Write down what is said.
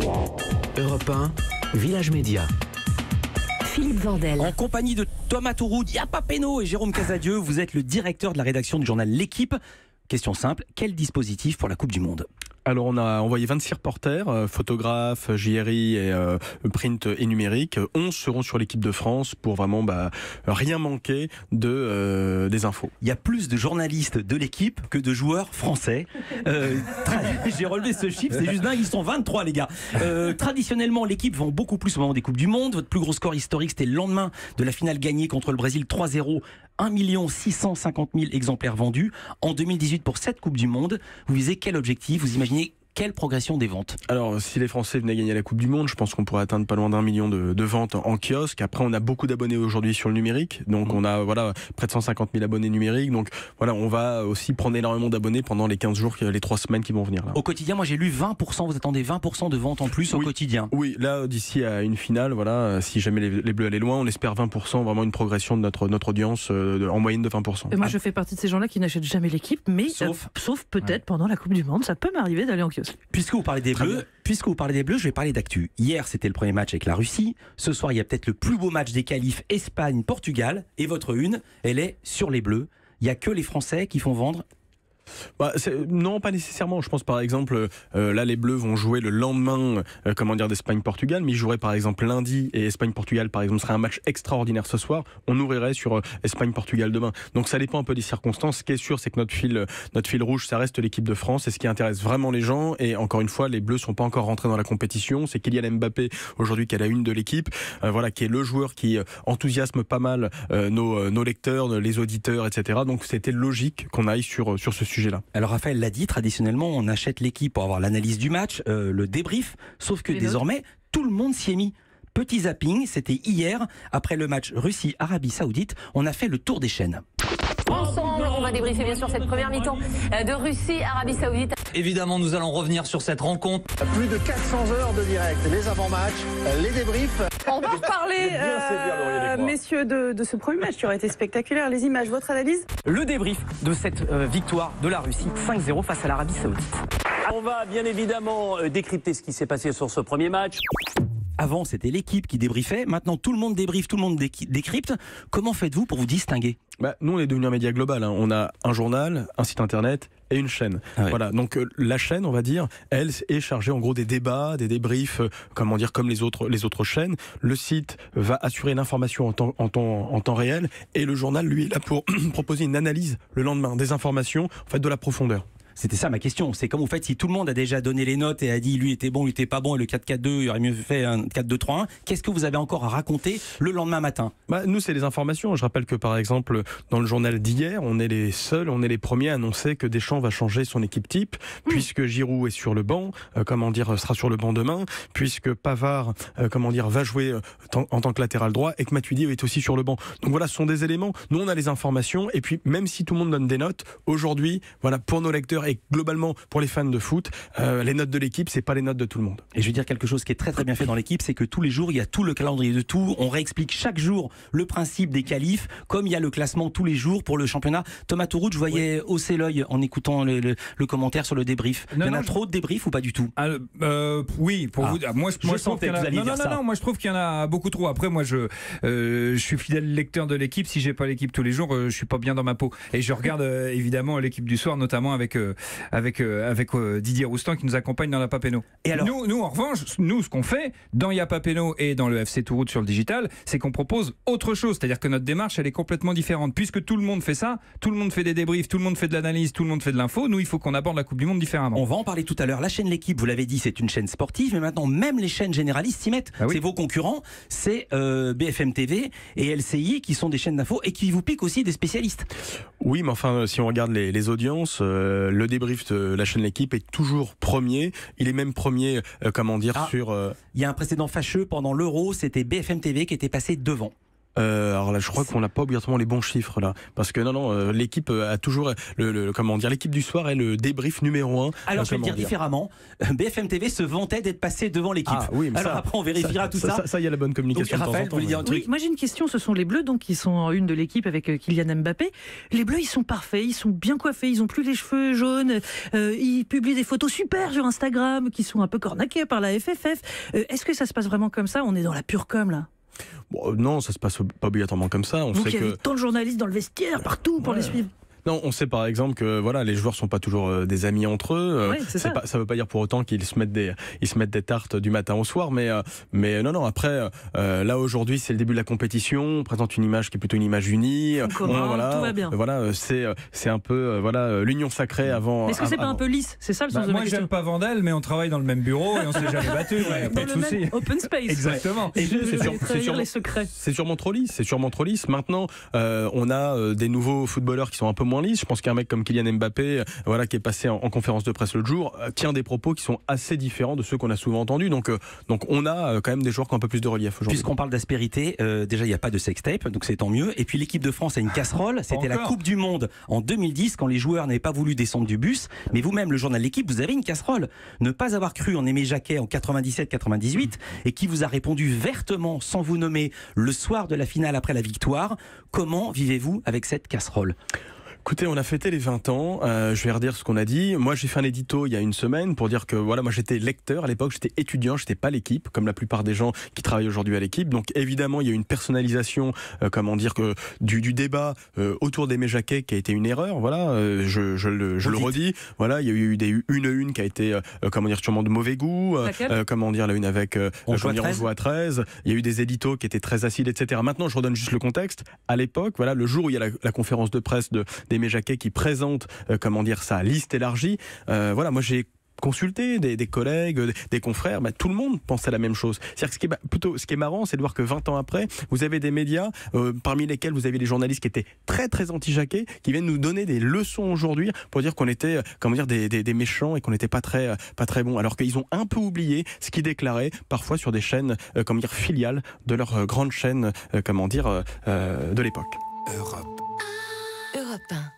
Europe 1, Village Média. Philippe Vandel. En compagnie de Thomas Touroud, Yapa Peno et Jérôme Casadieu, vous êtes le directeur de la rédaction du journal L'Équipe. Question simple, quel dispositif pour la Coupe du Monde ? Alors on a envoyé 26 reporters, photographes, JRI et print et numérique. 11 seront sur l'équipe de France pour vraiment rien manquer des infos. Il y a plus de journalistes de l'équipe que de joueurs français. J'ai relevé ce chiffre, c'est juste dingue, ils sont 23 les gars. Traditionnellement l'équipe vend beaucoup plus au moment des Coupes du Monde. Votre plus gros score historique c'était le lendemain de la finale gagnée contre le Brésil 3-0. 1 650 000 exemplaires vendus. En 2018, pour cette Coupe du Monde, vous visez quel objectif ? Vous imaginez quelle progression des ventes ? Alors, si les Français venaient gagner la Coupe du Monde, je pense qu'on pourrait atteindre pas loin d'1 million de ventes en kiosque. Après, on a beaucoup d'abonnés aujourd'hui sur le numérique. Donc, on a près de 150 000 abonnés numériques. Donc, on va aussi prendre énormément d'abonnés pendant les 15 jours, les 3 semaines qui vont venir. Là. Au quotidien, moi j'ai lu 20%. Vous attendez 20% de ventes en plus au quotidien ? Oui, là, d'ici à une finale, si jamais les Bleus allaient loin, on espère 20%, vraiment une progression de notre audience en moyenne de 20%. Et moi, je fais partie de ces gens-là qui n'achètent jamais l'équipe, mais sauf peut-être pendant la Coupe du Monde, ça peut m'arriver d'aller en kiosque. Puisque vous parlez des Bleus, je vais parler d'actu. Hier, c'était le premier match avec la Russie. Ce soir, il y a peut-être le plus beau match des qualifs Espagne-Portugal. Et votre une, elle est sur les Bleus. Il n'y a que les Français qui font vendre. Non, pas nécessairement. Je pense par exemple, là les Bleus vont jouer le lendemain d'Espagne-Portugal, mais ils joueraient par exemple lundi et Espagne-Portugal par exemple serait un match extraordinaire ce soir. On ouvrirait sur Espagne-Portugal demain. Donc ça dépend un peu des circonstances. Ce qui est sûr, c'est que notre fil rouge, ça reste l'équipe de France. Et ce qui intéresse vraiment les gens, et encore une fois, les Bleus sont pas encore rentrés dans la compétition. C'est Kylian Mbappé aujourd'hui qui est la une de l'équipe, qui est le joueur qui enthousiasme pas mal nos lecteurs, les auditeurs, etc. Donc c'était logique qu'on aille sur ce sujet. Alors Raphaël l'a dit, traditionnellement on achète l'équipe pour avoir l'analyse du match, le débrief, sauf que désormais tout le monde s'y est mis. Petit zapping, c'était hier, après le match Russie-Arabie Saoudite, on a fait le tour des chaînes. Ensemble, on va débriefer bien sûr cette première mi-temps de Russie-Arabie Saoudite. Évidemment, nous allons revenir sur cette rencontre. Plus de 400 heures de direct, les avant-matchs, les débriefs. On va reparler, messieurs, de ce premier match qui aurait été spectaculaire. Les images, votre analyse ? Le débrief de cette victoire de la Russie 5-0 face à l'Arabie Saoudite. On va bien évidemment décrypter ce qui s'est passé sur ce premier match. Avant, c'était l'équipe qui débriefait. Maintenant, tout le monde débriefe, tout le monde décrypte. Comment faites-vous pour vous distinguer ? Nous, on est devenu un média global. On a un journal, un site internet et une chaîne. Voilà. Donc la chaîne, on va dire, elle est chargée en gros des débats, des débriefs, comme les autres chaînes. Le site va assurer l'information en temps réel, et le journal, lui, est là pour proposer une analyse le lendemain, des informations, de la profondeur. C'était ça ma question, c'est comme vous faites si tout le monde a déjà donné les notes et a dit lui était bon, lui était pas bon, et le 4-4-2, il aurait mieux fait un 4-2-3-1. Qu'est-ce que vous avez encore à raconter le lendemain matin ? Nous, c'est les informations. Je rappelle que par exemple, dans le journal d'hier, on est les seuls, on est les premiers à annoncer que Deschamps va changer son équipe type, puisque Giroud est sur le banc, sera sur le banc demain, puisque Pavard, va jouer en tant que latéral droit, et que Matuidi est aussi sur le banc. Donc voilà, ce sont des éléments. Nous, on a les informations, et puis même si tout le monde donne des notes, aujourd'hui, pour nos lecteurs et globalement pour les fans de foot, les notes de l'équipe, c'est pas les notes de tout le monde. Et je veux dire quelque chose qui est très très bien fait dans l'équipe, c'est que tous les jours il y a tout le calendrier de tout, on réexplique chaque jour le principe des qualifs, comme il y a le classement tous les jours pour le championnat. Thomas Touroud, je voyais hausser l'œil en écoutant le commentaire sur le débrief. Il y en a trop de débriefs ou pas du tout ? Oui, pour vous. Moi, je trouve qu'il y en a. Moi, je trouve qu'il y en a beaucoup trop. Après, moi, je suis fidèle lecteur de l'équipe. Si j'ai pas l'équipe tous les jours, je suis pas bien dans ma peau. Et je regarde évidemment l'équipe du soir, notamment avec Didier Roustan qui nous accompagne dans la Papeno. Et alors nous, en revanche, ce qu'on fait dans Yapa Peno et dans le FC Touroud sur le digital, c'est qu'on propose autre chose. C'est-à-dire que notre démarche, elle est complètement différente. Puisque tout le monde fait ça, tout le monde fait des débriefs, tout le monde fait de l'analyse, tout le monde fait de l'info, nous, il faut qu'on aborde la Coupe du Monde différemment. On va en parler tout à l'heure. La chaîne L'Équipe, vous l'avez dit, c'est une chaîne sportive, mais maintenant, même les chaînes généralistes s'y mettent. C'est vos concurrents, c'est BFM TV et LCI qui sont des chaînes d'info et qui vous piquent aussi des spécialistes. Oui, mais enfin, si on regarde les audiences, le débrief de la chaîne L'Équipe est toujours premier. Il est même premier, sur... Il y a un précédent fâcheux pendant l'Euro, c'était BFM TV qui était passé devant. Alors là, je crois qu'on n'a pas obligatoirement les bons chiffres là, parce que non, l'équipe a toujours l'équipe du soir est le débrief numéro 1. Alors je vais le dire différemment. BFM TV se vantait d'être passé devant l'équipe. Ah, oui, alors ça, après on vérifiera tout ça. Ça, il y a la bonne communication. Donc, Raphaël, vous voulez dire un truc? Oui, moi j'ai une question. Ce sont les Bleus donc qui sont en une de l'équipe avec Kylian Mbappé. Les Bleus, ils sont parfaits, ils sont bien coiffés, ils ont plus les cheveux jaunes. Ils publient des photos super sur Instagram qui sont un peu cornaquées par la FFF. Est-ce que ça se passe vraiment comme ça? On est dans la pure com là. Bon, non, ça se passe pas obligatoirement comme ça. Donc il y a tant de journalistes dans le vestiaire partout pour les suivre. Non, on sait par exemple que voilà, les joueurs sont pas toujours des amis entre eux. Ouais, ça veut pas dire pour autant qu'ils se mettent des tartes du matin au soir, mais non. Après, là aujourd'hui, c'est le début de la compétition. On présente une image qui est plutôt une image unie. Tout va bien. Voilà, c'est un peu l'union sacrée avant. Est-ce que c'est pas un peu lisse? C'est ça le sens de la question. Moi, j'aime pas Vandel, mais on travaille dans le même bureau et on s'est jamais battu. Ouais, pas de souci. Open space. Exactement. Et c'est sûrement trop lisse. Maintenant, on a des nouveaux footballeurs qui sont un peu moins lisses. Je pense qu'un mec comme Kylian Mbappé, qui est passé en conférence de presse l'autre jour, tient des propos qui sont assez différents de ceux qu'on a souvent entendus. Donc on a quand même des joueurs qui ont un peu plus de relief aujourd'hui. Puisqu'on parle d'aspérité, déjà il n'y a pas de sextape, donc c'est tant mieux. Et puis l'équipe de France a une casserole. C'était la Coupe du Monde en 2010 quand les joueurs n'avaient pas voulu descendre du bus. Mais vous-même, le journal de l'équipe, vous avez une casserole. Ne pas avoir cru en Aimé Jacquet en 97-98 et qui vous a répondu vertement, sans vous nommer, le soir de la finale après la victoire. Comment vivez-vous avec cette casserole ? Écoutez, on a fêté les 20 ans, je vais redire ce qu'on a dit. Moi, j'ai fait un édito il y a une semaine pour dire que voilà, moi j'étais lecteur à l'époque, j'étais étudiant, j'étais pas l'équipe, comme la plupart des gens qui travaillent aujourd'hui à l'équipe. Donc évidemment, il y a eu une personnalisation, du débat autour d'Aimé Jacquet qui a été une erreur. Voilà, je le redis. Voilà, il y a eu une qui a été sûrement de mauvais goût. La une avec On joue à 13. Il y a eu des éditos qui étaient très acides, etc. Maintenant, je redonne juste le contexte. À l'époque, voilà, le jour où il y a la conférence de presse d'Aimé Jacquet qui présente sa liste élargie. Moi j'ai consulté des collègues, des confrères, tout le monde pensait la même chose. C'est-à-dire que ce qui est marrant, c'est de voir que 20 ans après, vous avez des médias, parmi lesquels vous avez des journalistes qui étaient très très anti-Jacquet, qui viennent nous donner des leçons aujourd'hui pour dire qu'on était des méchants et qu'on n'était pas très bons, alors qu'ils ont un peu oublié ce qu'ils déclaraient parfois sur des chaînes filiales de leur grande chaîne de l'époque. Europe 1.